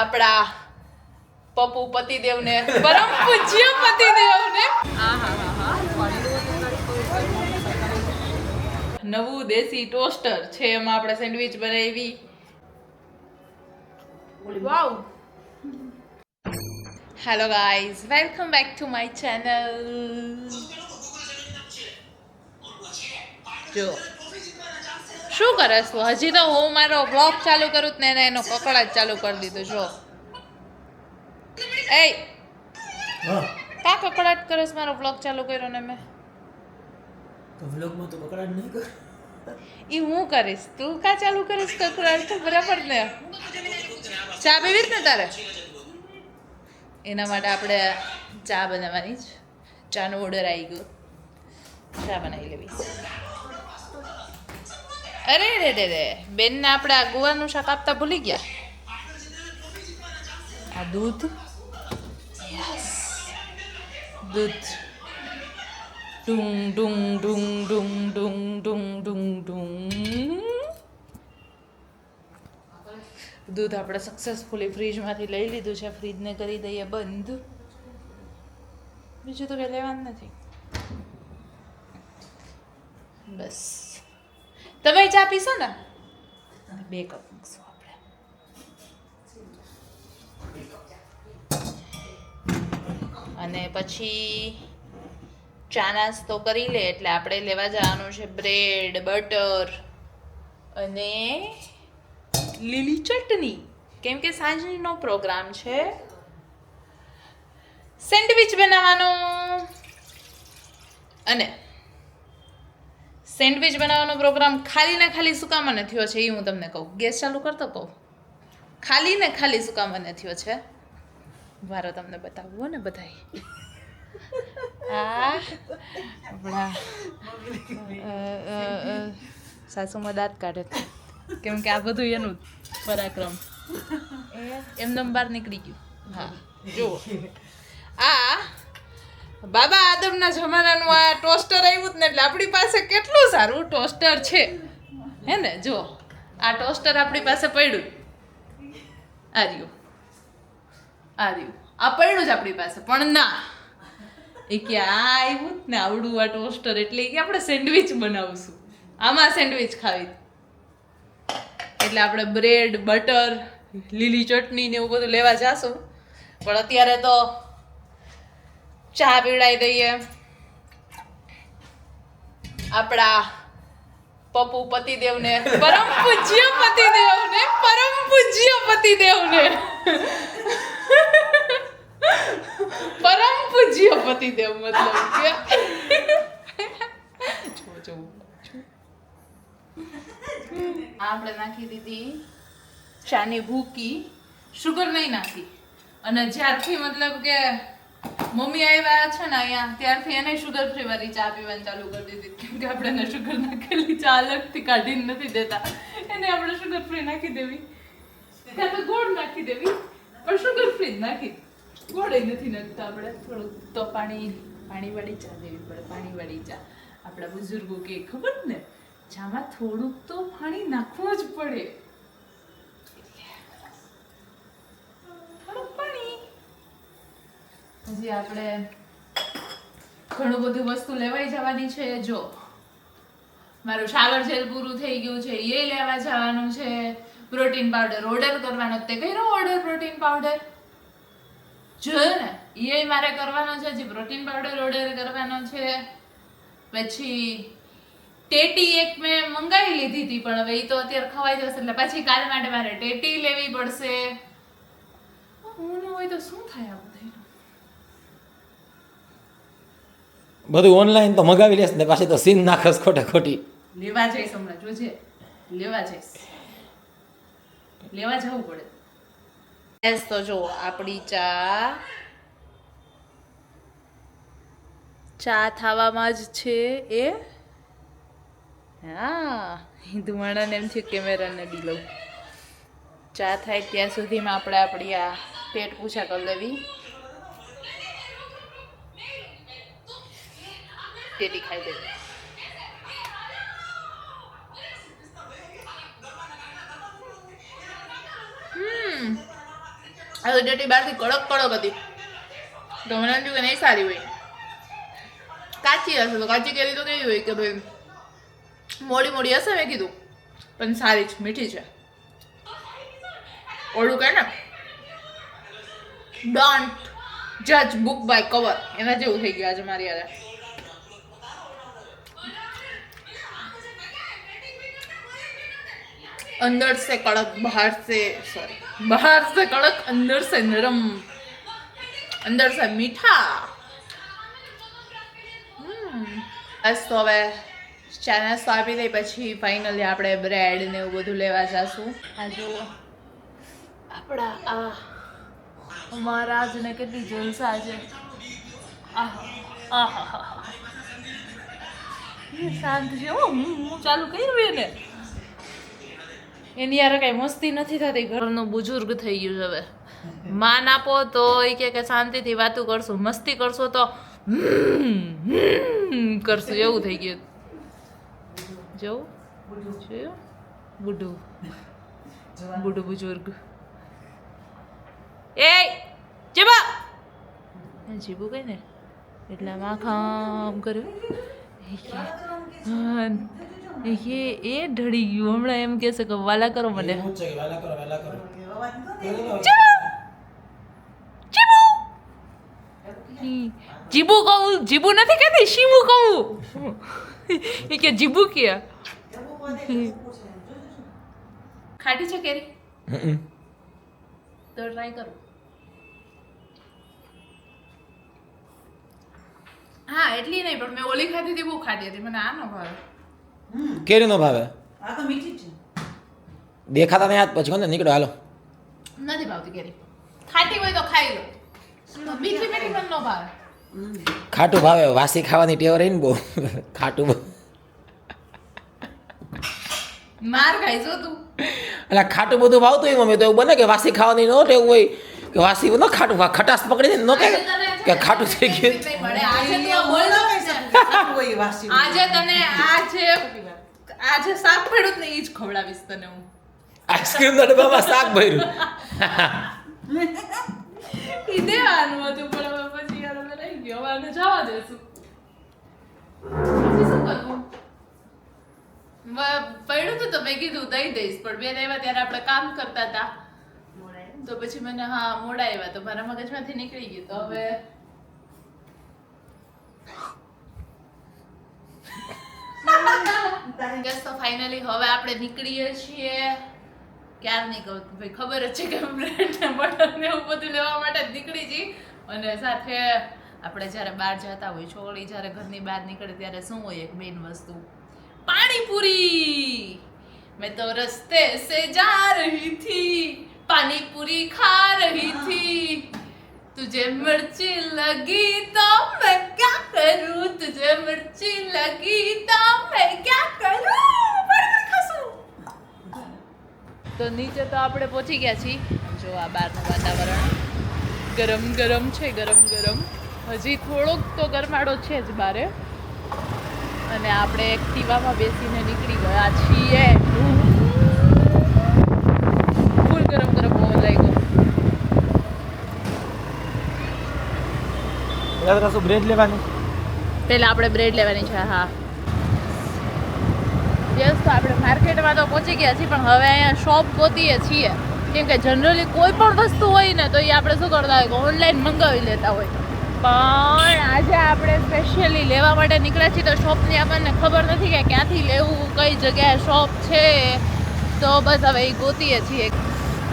આપણા પપ્પુ પતિદેવને પરમ પૂજ્ય પતિદેવને નવું દેશી ટોસ્ટર છે, એમાં આપણે સેન્ડવિચ બનાવી. Wow. Hello guys, welcome back to my channel. જો શું કરસ તું? હજી તો હું મારો વ્લોગ ચાલુ કરું ને એનો કકડાટ ચાલુ કરી દીધો. જો એ કા કકડાટ કરસ? મારો વ્લોગ ચાલુ કર્યો ને મેં તો વ્લોગમાં તો કકડાટ નહીં કર. ઈ હું કરીશ, તું કા ચાલુ કરીશ કકડાટ? તો બરાબર ને. ચા પીવી ને તારે? એના માટે આપણે ચા બનાવવાની છે. ચાનો ઓર્ડર આવી ગયો, ચા બનાવી લેવી. અરે રે રે રે, બેનને આપણે આ ગુવારનું શાક આપતા ભૂલી ગયા. આ દૂધ, યસ દૂધ. ડુંગ ડુંગ ડુંગ ડુંગ ડુંગ ડુંગ ડુંગ ડુંગ. દૂધ આપણે સક્સેસફુલી ફ્રીજમાંથી લઈ લીધું છે. ફ્રીજને કરી દઈએ બંધ. બીજું તો કંઈ લેવાનું નથી. બસ તમે ચા પીશો ને? 2 કપ મૂકશું આપણે. અને પછી ચા નાસ્તો કરી લે એટલે આપણે લેવા જવાનું છે બ્રેડ, બટર અને લીલી ચટણી, કેમ કે સાંજનો પ્રોગ્રામ છે સેન્ડવિચ બનાવવાનો. અને સેન્ડવિચ બનાવવાનો પ્રોગ્રામ ખાલી ને ખાલી સુકામાં ન થયો છે, એ હું તમને કહું. ગેસ ચાલુ કરતો કહું, ખાલી ને ખાલી સુકામાં ન થયો છે. વારો તમને બતાવવો ને બધાય. આ આપણા સાસુમાં દાંત કાઢે, કેમ કે આ બધું એનું પરાક્રમ એમને બહાર નીકળી ગયું. હા જુઓ, આ બાબા આદમના જમાનાનું આ ટોસ્ટર આવ્યું ને એટલે આપણી પાસે કેટલું સારું ટોસ્ટર છે, હે ને? જો આ ટોસ્ટર આપણી પાસે પડ્યું, આ રહ્યું, આ રહ્યું, આ પડ્યું જ આપણી પાસે. પણ ના, એ કે આ આવ્યું ને આવડું આ ટોસ્ટર, એટલે કે આપણે સેન્ડવિચ બનાવશું, આમાં સેન્ડવિચ ખાવી. એટલે આપણે બ્રેડ, બટર, લીલી ચટણી ને એવું બધું લેવા જાશું. પણ અત્યારે તો ચા પીવડાવી દઈએ આપણા પપ્પુ પતિદેવને, પરમ પૂજ્ય પતિદેવને, પરમ પૂજ્ય પતિદેવને, પરમ પૂજ્ય પતિદેવ મતલબ કે આપણે નાખી દીધી ચાની ભૂકી, શુગર નહીં નાખી. અને જ્યારથી મતલબ કે મમ્મી આવ્યા છે ને અહીંયા, ત્યારથી એને શુગર ફ્રી વાળી ચા પીવાની ચાલુ કરી દીધી, કેમ કે આપણે એને શુગર નાખેલી ચા અલગથી કાઢીને નથી દેતા. એને આપણે શુગર ફ્રી નાખી દેવી, ત્યાં તો ગોળ નાખી દેવી, પણ શુગર ફ્રી જ નાખી. ગોળ નથી નાખતા આપણે. થોડુંક તો પાણીવાળી ચા દેવી પડે, પાણીવાળી ચા. આપણા બુઝુર્ગો કે ખબર ને, ચામાં થોડુંક તો પાણી નાખવું જ પડે. થોડુંક પાણી. હજી આપણે ઘણું બધું વસ્તુ લેવાઈ જવાની છે. જો મારું શાવર જેલ પૂરું થઈ ગયું છે, એ લેવા જવાનું છે. પ્રોટીન પાવડર ઓર્ડર કરવાનો, તે કર્યો ઓર્ડર પ્રોટીન પાવડર? જો ને, એ મારે કરવાનો છે. હજી પ્રોટીન પાવડર ઓર્ડર કરવાનો છે. પછી ટેટી એક મેં મંગાવી લીધી હતી, પણ હવે એ તો અત્યારે ખવાઈ જશે, એટલે પછી કાલ માટે મારે ટેટી લેવી પડશે. હું ન હોય તો શું થાય આ બધું? બધું ઓનલાઈન તો મગાવી લેશ ને પાછી તો સીન નાખસ ખોટે ખોટી. લેવા જઈશ હમણાં, જોજે, લેવા જઈશ, લેવા જવું પડે. તો જો આપણી ચા થવામાં જ છે. એ હા, ધુમાડાને એમ થયું કેમેરાને બી લઉં. ચા થાય ત્યાં સુધીમાં આપણે આપણી આ પેટ પૂછા કરી લેવી. ટેટી ખાઈ દેવી. આ ડેટી બહારથી કડક કડક હતી તો મને એમ થયું કે નહીં સારી હોય. કાચી હશે તો કાચી કેરી તો કેવી હોય કે ભાઈ મોડી મોડી હશે મેં કીધું પણ સારી છે, મીઠી છે. ઓલું કહે ને ડોન્ટ જજ બુક બાય કવર એના જેવું થઈ ગયું આજે મારી યારે. अंदर से कड़क बाहर से कड़क अंदर से नरम अंदर से मीठा. બસ તો હવે ચાઇના આપી દઈ પછી ફાઇનલી આપણે બ્રેડ ને એવું બધું લેવા જશું. આ જુઓ આપણા આ મહારાજને કેટલી જલસા છે. શાંત છે. હું ચાલુ કર્યું એને એની યાર કઈ મસ્તી નથી થતી. ઘરનું બુજુર્ગ થઈ ગયું છે હવે. માન આપો તો એ કે શાંતિથી વાતું કરશું, મસ્તી કરશો તો કરશું એવું થઈ ગયું. જોવું બુઢું બુજુર્ગ. એ જીબા જીબુ કઈ ને એટલે માખામ કર્યું એ ઢળી ગયું. હમણાં એમ કહેશે કે વાલા કરો મને. જીબુ કહું, જીબુ નથી કહેતી, શીબુ કહું. એ કે જીબુ કે ખાટી છે કેરી તો ટ્રાય કરો. હા એટલી નહીં પણ મેં ઓલી ખાધી હતી બહુ ખાટી હતી. મને આ ન ભાવે. કેરી નો ભાવે? આ તો મીઠી છે. દેખાતા નહીં આજ પછી કોને નીકળો હાલો. નથી ભાવતી કેરી. ખાટી હોય તો ખાઈ લો. મીઠી મીઠી મને ન ભાવે. ખાટું ભાવે, વાસી ખાવાની ટેવ રહી ને બહુ. ખાટું માર ખાઈશો તું. એટલે ખાટું બધું ભાવતું હોય મમ્મી તો એવું બને કે વાસી ખાવાની નો ટેવ હોય કે વાસી ન ખાટું ખટાશ પકડી દે નો કે ખાટું થઈ ગયું. આજે તને આજે શાક પડ્યું ને એ જ ખવડાવીશ તને હું. આઈસ્ક્રીમ ના ડબ્બામાં શાક ભર્યું. ઈ દેવાનું હતું પણ હવે પછી યાર અમે રહી ગયો. હવે અમે જવા દેશું. પછી શું કરવું? પડ્યું હતું તો મેં કીધું દઈ દઈશ પણ બેન આવ્યા ત્યારે આપણે કામ કરતા હતા તો પછી મને હા મોડા આવ્યા તો મારા મગજમાંથી નીકળી ગયું. તો હવે તો ફાઇનલી હવે આપણે નીકળીએ છીએ. ક્યાર નહીં કહું ભાઈ ખબર જ છે કે બ્રેડ ને બટર ને એવું બધું લેવા માટે જ નીકળી જઈ. અને સાથે આપણે જ્યારે બહાર જતા હોય છોકરી જ્યારે ઘરની બહાર નીકળે ત્યારે શું હોય એક મેઇન વસ્તુ પાણીપુરી. मैं तो रास्ते से जा रही थी पानी पूरी खा रही थी तुझे मिर्ची लगी तो मैं क्या करूं तुझे मिर्ची लगी तो मैं क्या करूं તો નીચે તો આપણે પહોંચી ગયા છીએ. જો આ બહારનું વાતાવરણ ગરમ ગરમ છે, ગરમ ગરમ. હજી થોડોક તો ગરમાડો છે જ બારે. અને આપણે એક્ટિવામાં બેસીને નીકળી ગયા છીએ. ફૂલ ગરમ ગરમ પવન લાગ્યો. બ્રેડ લેવાની પહેલા આપણે બ્રેડ લેવાની છે. હા યસ. તો આપણે માર્કેટમાં તો પહોંચી ગયા છીએ પણ હવે અહીંયા શોપ ગોતીએ છીએ કેમ કે જનરલી કોઈ પણ વસ્તુ હોય ને તો એ આપણે શું કરતા હોય કે ઓનલાઈન મંગાવી લેતા હોય. પણ આજે આપણે સ્પેશિયલી લેવા માટે નીકળ્યા છીએ તો શોપની આપણને ખબર નથી કે ક્યાંથી લેવું, કઈ જગ્યાએ શોપ છે. તો બસ હવે એ ગોતીએ છીએ.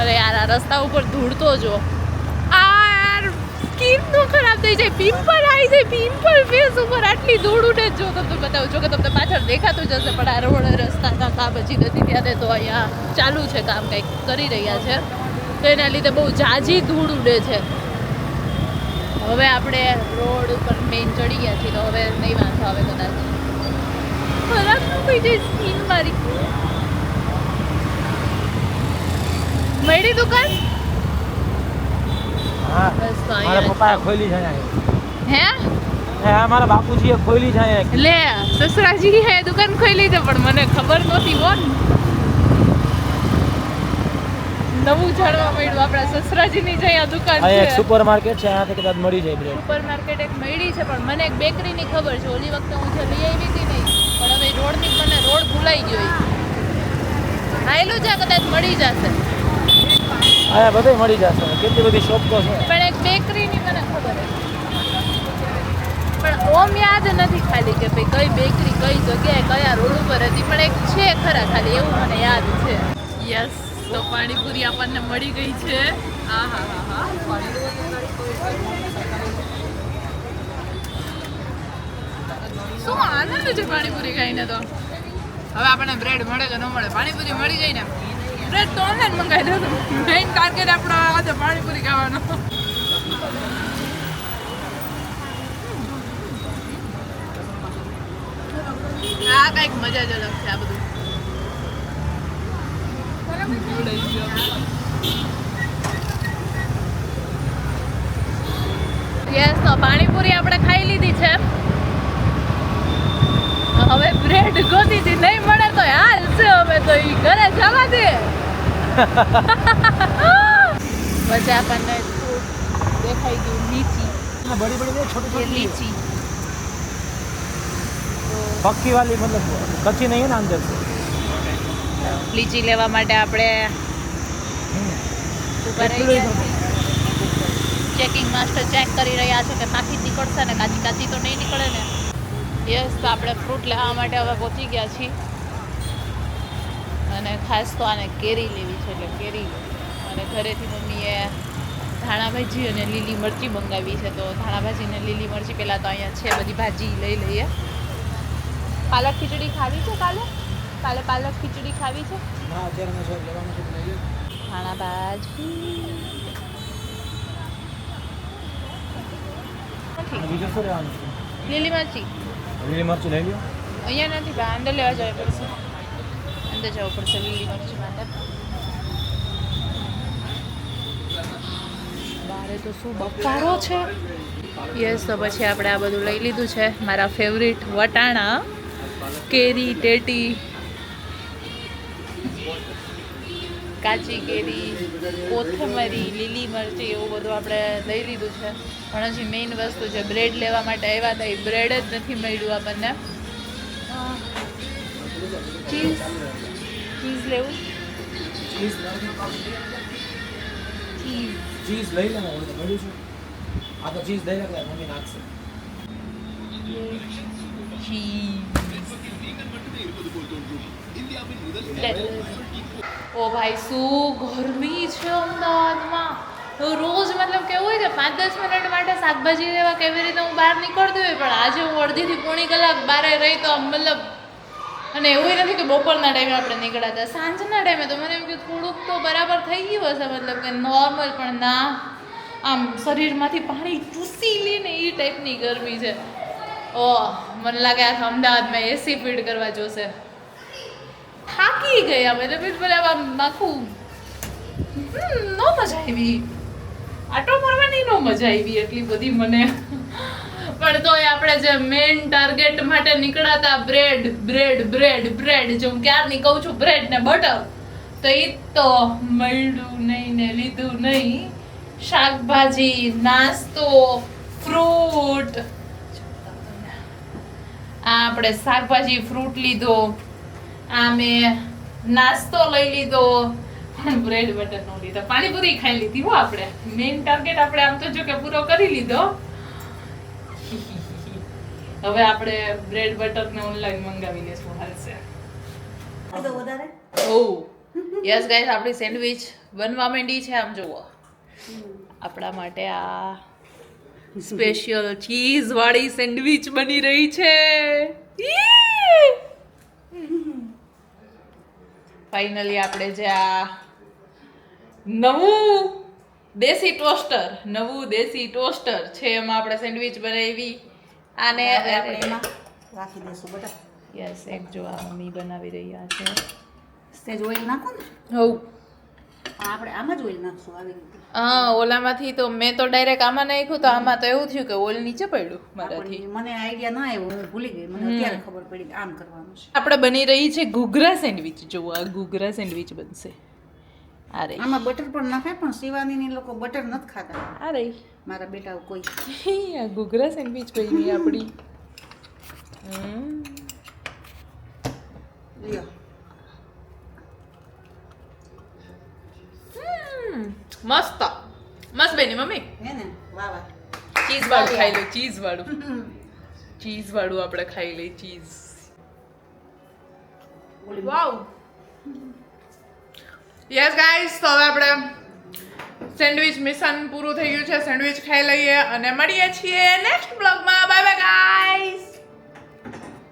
અરે યાર આ રસ્તા ઉપર ધૂળતો જો આ યાર સ્કિન તો ખરાબ થઈ જાય, પિમ્પલ આવી જાય, પિમ્પલ ફેસ ઉપર આટલી ધૂળ ઉડે. જો તમને બતાવું, જો કે તમને પાછળ દેખાતું જ હશે પણ આ રોડ રસ્તા કામ હજી નથી ત્યારે તો અહીંયા ચાલુ છે કામ, કંઈક કરી રહ્યા છે તો એના લીધે બહુ ઝાઝી ધૂળ ઉડે છે. હવે આપણે રોડ ઉપર મેઇન ચડી ગયા છીએ તો હવે નહીં વાંધો આવે કદાચ. ખરાબ ન થઈ જાય સ્કિન મારી. મળી દુકાન? હા બસ તો મારા અહીંયા પપ્પાએ ખોલી છે હે હા મારા બાપુજીએ ખોલી છે લે સસરાજી હે દુકાન ખોલી છે પણ મને ખબર નહોતી. નવું જાણવા મળ્યું આપણા સસરાજીની જ અહીંયા દુકાન આ એક છે સુપર માર્કેટ છે આનાથી કદાચ મળી જાય બ્રેડ સુપર માર્કેટ એક મળી છે પણ મને એક બેકરીની ખબર છે ઓલી વખતે હું જે લઈ આવી હતી નહીં પણ હવે રોડની મને રોડ ભૂલાઈ ગયો આયેલું છે કદાચ મળી જશે આ બધે મળી જશે કેટલી બધી શોપ તો છે પણ એક બેકરીની મને ખબર છે પણ ઓમ યાદ નથી ખાલી કે ભાઈ કઈ બેકરી કઈ જગ્યાએ કયા રોડ ઉપર હતી પણ એક છે ખરા ખાલી એવું મને યાદ છે યસ તો પાણીપુરી આપણને મળી ગઈ છે હા હા હા હા શું આનંદ છે પાણીપુરી ખાઈને તો હવે આપણને બ્રેડ મળે કે ન મળે પાણીપુરી મળી ગઈ ને બ્રેડ તો ઓનલાઈન મંગાવી દો મેઇન ટાર્ગેટ આપણો આજે પાણીપુરી ખાવાનો આ કઈક મજા જ અલગ છે આ બધું યસ તો પાણીપુરી આપણે ખાઈ લીધી છે હવે બ્રેડ ગોતી હતી નહીં મળે તો હાલ છે હવે તો ઈ ઘરે જવા દે પછી આપણને દેખાઈ ગયું લીચી बड़ी बड़ी नहीं छोटी ये छोटी लीची पक्की वाली मतलब कच्ची नहीं है ना अंदर से લીચી લેવા માટે આપણે ઉભા રહી ગયા છીએ ચેકિંગ માસ્ટર ચેક કરી રહ્યા છે કે પાકી નીકળશે ને કાચી કાચી તો નહીં નીકળે ને યસ તો આપણે ફ્રૂટ લેવા માટે હવે પહોંચી ગયા છીએ અને ખાસ તો આને કેરી લેવી છે એટલે કેરી અને ઘરેથી મમ્મીએ ધાણા ભાજી અને લીલી મરચી મંગાવી છે તો ધાણા ભાજી અને લીલી મરચી પહેલાં તો અહીંયા છે બધી ભાજી લઈ લઈએ પાલક ખીચડી ખાવી છે કાલે કાલે પાલક ખીચડી ખાવી છે ના અત્યારે મેં સર લેવાનું છે લઈ લો ધાણા ભાજી બીજું શું લેવાનું છે લીલી મરચી લીલી મરચું લઈ લો અહીંયા નથી ભાઈ અંદર લેવા જવું પડશે અંદર જવું પડશે લીલી મરચી માટે બારે તો શું બફારો છે યસ તો પછી આપણે આ બધું લઈ લીધું છે મારા ફેવરિટ વટાણા કેરી ટેટી કાચી કેરી કોથમરી લીલી મરચી એવું બધું આપણે લઈ લીધું છે પણ હજી મેઇન વસ્તુ છે બ્રેડ લેવા માટે આવ્યા હતા એ બ્રેડ જ નથી મળ્યું આપણને ચીઝ ચીઝ લેવું ચીઝ ચીઝ લઈ લે ને તો મળ્યું છે આ તો ચીઝ લઈ લે મમ્મી નાખશે ઓ ભાઈ શું ગરમી છે અમદાવાદમાં રોજ મતલબ કેવું હોય કે 5-10 મિનિટ માટે શાકભાજી લેવા કેવી રીતે હું બહાર નીકળતી હોય પણ આજે હું અડધીથી પોણી કલાક બહાર રહી તો મતલબ અને એવું નથી કે બપોરના ટાઈમે આપણે નીકળ્યા હતા સાંજના ટાઈમે તો મને એમ કે થોડુંક તો બરાબર થઈ ગયું હશે મતલબ કે નોર્મલ પણ ના આમ શરીરમાંથી પાણી ચૂસી લે ને એ ટાઈપની ગરમી છે ઓહ મને લાગે આ અમદાવાદમાં એસી ફીટ કરવા જોશે થાકી ગયા એટલે આમ નાખું નો મજા આવી આટો મારવાની નો મજા આવી એટલી બધી મને પણ તોય આપણે જે મેઇન ટાર્ગેટ માટે નીકળાતા બ્રેડ બ્રેડ બ્રેડ બ્રેડ જો હું ક્યારની કહું છું બ્રેડ ને બટર તો એ તો મળ્યું નહીં ને લીધું નહીં શાકભાજી નાસ્તો ફ્રૂટ આ આપણે શાકભાજી ફ્રૂટ લીધો આ મેં નાસ્તો લઈ લીધો પણ બ્રેડ બટર નો લીધો પાણીપુરી ખાઈ લીધી હો આપણે મેઇન ટાર્ગેટ આપણે આમ તો જો કે પૂરો કરી લીધો હવે આપણે બ્રેડ બટર ને ઓનલાઈન મંગાવી લેશું હાલશે ઓ યસ ગાઈસ આપણી સેન્ડવિચ બનવા માંડી છે આમ જુઓ આપણા માટે આ સ્પેશિયલ ચીઝ વાળી સેન્ડવિચ બની રહી છે ફાઇનલી આપણે જે આ નવું દેશી ટોસ્ટર છે એમાં આપણે સેન્ડવિચ બનાવી આને એમાં રાખી દઈશું બધા યસ એક જો આ મમ્મી બનાવી રહ્યા છે સ્ટેજ ઓઇલ નાખો ને હવ આપણે આમાં જ ઓઇલ નાખશું આવી રીતે હા ઓલામાંથી તો મેં તો ડાયરેક્ટ આમાં નાખ્યું તો આમાં તો એવું થયું કે ઓઇલ નીચે પડ્યું મારાથી મને આઈડિયા ના આવ્યો હું ભૂલી ગઈ મને અત્યારે ખબર પડી કે આમ કરવાનું છે આપણે બની રહી છે ઘૂઘરા સેન્ડવિચ જુઓ આ ઘૂઘરા સેન્ડવિચ બનશે અરે આમાં બટર પણ નાખે પણ શિવાનીની લોકો બટર નથી ખાતા અરે મારા બેટા કોઈ આ ઘૂઘરા સેન્ડવિચ કોઈ નહીં આપણી લ્યો મસ્ત મસ્ત બેની મમ્મી હે ને વાહ વાહ ચીઝ વાળું ખાઈ લો ચીઝ વાળું આપણે ખાઈ લઈએ ચીઝ વાવ યસ ગાઈસ તો હવે આપણે સેન્ડવિચ મિશન પૂરું થઈ ગયું છે સેન્ડવિચ ખાઈ લઈએ અને મળીએ છીએ નેક્સ્ટ બ્લોગમાં બાય બાય ગાઈસ